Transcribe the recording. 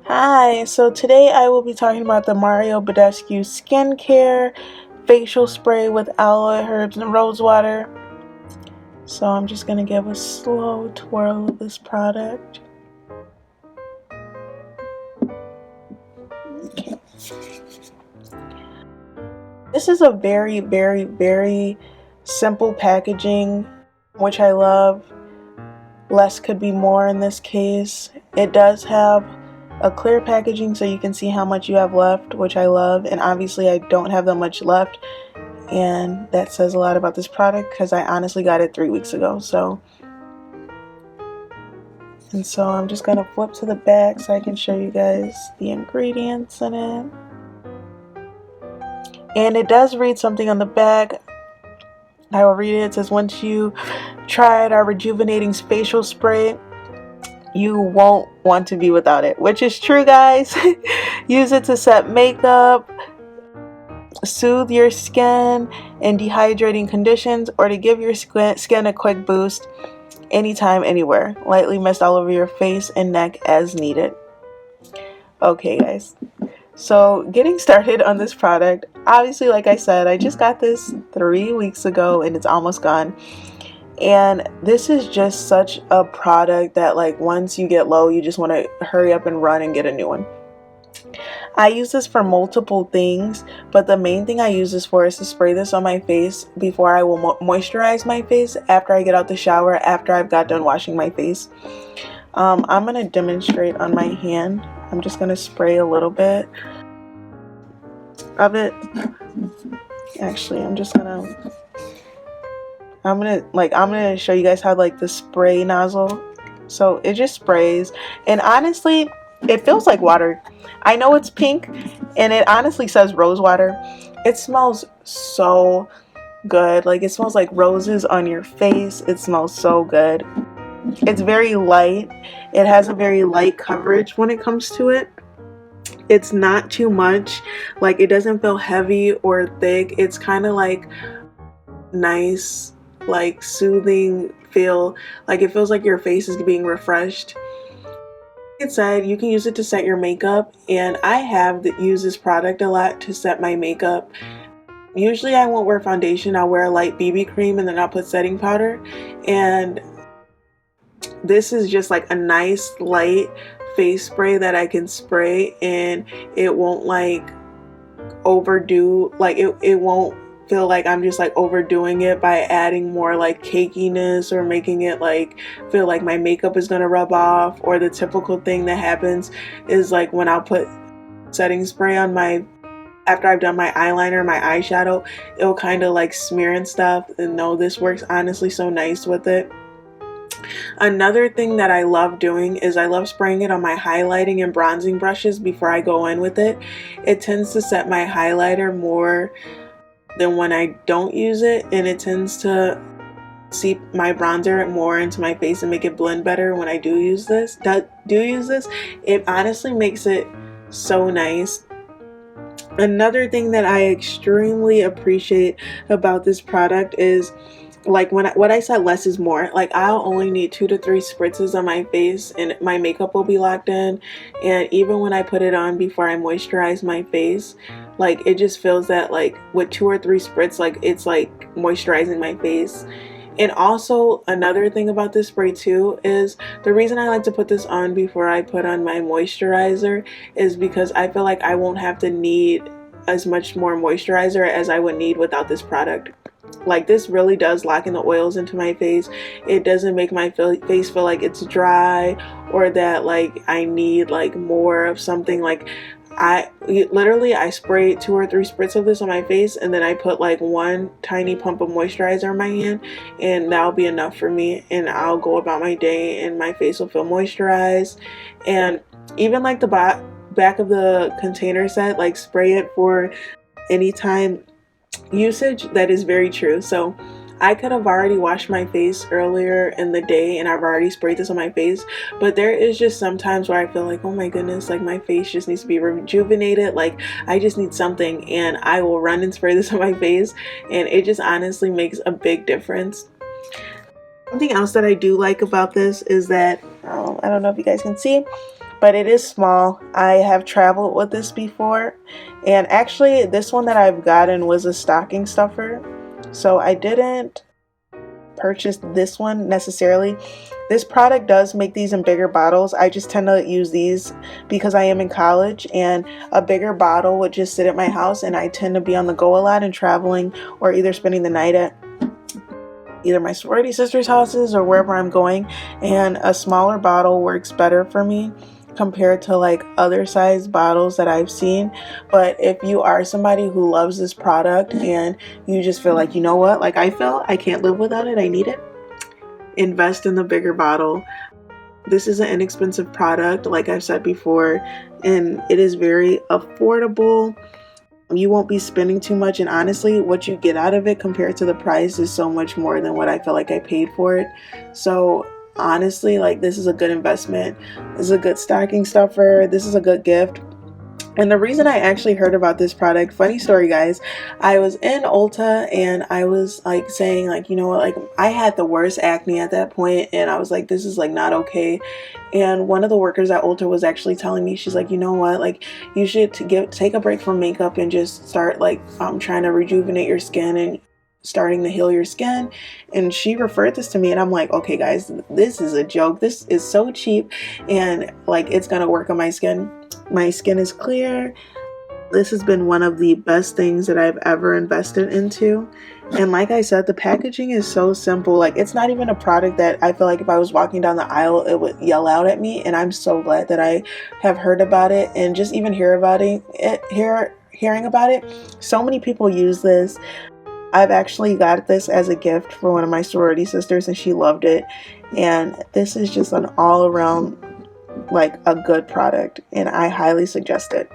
Hi, so today I will be talking about the Mario Badescu Skincare Facial Spray with Aloe, Herbs, and Rosewater. So I'm just going to give a slow twirl of this product. Okay. This is a very simple packaging, which I love. Less could be more in this case. It does have a clear packaging so you can see how much you have left, which I love, and obviously I don't have that much left, and that says a lot about this product because I honestly got it 3 weeks ago. So I'm just gonna flip to the back so I can show you guys the ingredients in it. And it does read something on the back. I will read it. It says, once you tried our rejuvenating facial spray, you won't want to be without it, which is true, guys. Use it to set makeup, soothe your skin in dehydrating conditions, or to give your skin a quick boost anytime, anywhere. Lightly mist all over your face and neck as needed. Okay, guys. So getting started on this product, obviously, like I said, I just got this 3 weeks ago and it's almost gone. And this is just such a product that, like, once you get low, you just want to hurry up and run and get a new one. I use this for multiple things, but the main thing I use this for is to spray this on my face before I will moisturize my face after I get out the shower, after I've got done washing my face. I'm going to demonstrate on my hand. I'm just going to spray a little bit of it. Actually, I'm gonna show you guys how, like, the spray nozzle, so it just sprays, and honestly it feels like water. I know it's pink and it honestly says rose water. It smells so good. Like, it smells like roses on your face. It smells so good. It's very light. It has a very light coverage when it comes to it. It's not too much. Like, it doesn't feel heavy or thick. It's kind of like nice, like, soothing feel. Like, it feels like your face is being refreshed. Like it said, you can use it to set your makeup, and I have used this product a lot to set my makeup. Usually I won't wear foundation. I'll wear a light BB cream and then I'll put setting powder, and this is just like a nice light face spray that I can spray, and it won't like overdo, like it won't feel like I'm just like overdoing it by adding more like cakiness or making it like feel like my makeup is gonna rub off. Or the typical thing that happens is, like, when I'll put setting spray on my, after I've done my eyeliner, my eyeshadow, it'll kind of like smear and stuff. And no, this works honestly so nice with it. Another thing that I love doing is I love spraying it on my highlighting and bronzing brushes before I go in with it. It tends to set my highlighter more than when I don't use it, and it tends to seep my bronzer more into my face and make it blend better when I do use this. It honestly makes it so nice. Another thing that I extremely appreciate about this product is, like, what I said, less is more. Like, I'll only need 2 to 3 spritzes on my face and my makeup will be locked in. And even when I put it on before I moisturize my face, like, it just feels that, like, with 2 or 3 spritz, like, it's like moisturizing my face. And also, another thing about this spray too is, the reason I like to put this on before I put on my moisturizer is because I feel like I won't have to need as much more moisturizer as I would need without this product. Like, this really does lock in the oils into my face. It doesn't make my face feel like it's dry, or that, like, I need like more of something. Like, I spray 2 or 3 spritz of this on my face, and then I put like 1 tiny pump of moisturizer in my hand, and that'll be enough for me, and I'll go about my day and my face will feel moisturized. And even like the back of the container said, like, spray it for anytime usage. That is very true. So I could have already washed my face earlier in the day and I've already sprayed this on my face, but there is just sometimes where I feel like, oh my goodness, like, my face just needs to be rejuvenated, like, I just need something, and I will run and spray this on my face, and it just honestly makes a big difference. Something else that I do like about this is that, I don't know if you guys can see, but it is small. I have traveled with this before, and actually this one that I've gotten was a stocking stuffer, so I didn't purchase this one necessarily. This product does make these in bigger bottles. I just tend to use these because I am in college, and a bigger bottle would just sit at my house, and I tend to be on the go a lot and traveling, or either spending the night at either my sorority sisters' houses or wherever I'm going, and a smaller bottle works better for me compared to like other size bottles that I've seen. But if you are somebody who loves this product and you just feel like, you know what, like I feel I can't live without it, I need it, invest in the bigger bottle. This is an inexpensive product, like I've said before, and it is very affordable. You won't be spending too much, and honestly what you get out of it compared to the price is so much more than what I feel like I paid for it. So honestly, like, this is a good investment. This is a good stocking stuffer. This is a good gift. And the reason I actually heard about this product, funny story guys, I was in Ulta and I was like saying like, you know what, like I had the worst acne at that point, and I was like, this is like not okay. And one of the workers at Ulta was actually telling me, she's like, you know what, like you should take a break from makeup and just start like trying to rejuvenate your skin and starting to heal your skin. And she referred this to me, and I'm like, okay guys, this is a joke. This is so cheap, and like it's gonna work on my skin. My skin is clear. This has been one of the best things that I've ever invested into. And like I said, the packaging is so simple. Like, it's not even a product that I feel like if I was walking down the aisle it would yell out at me. And I'm so glad that I have heard about it, and just even hearing about it. So many people use this. I've actually got this as a gift for one of my sorority sisters, and she loved it. And this is just an all around like a good product, and I highly suggest it.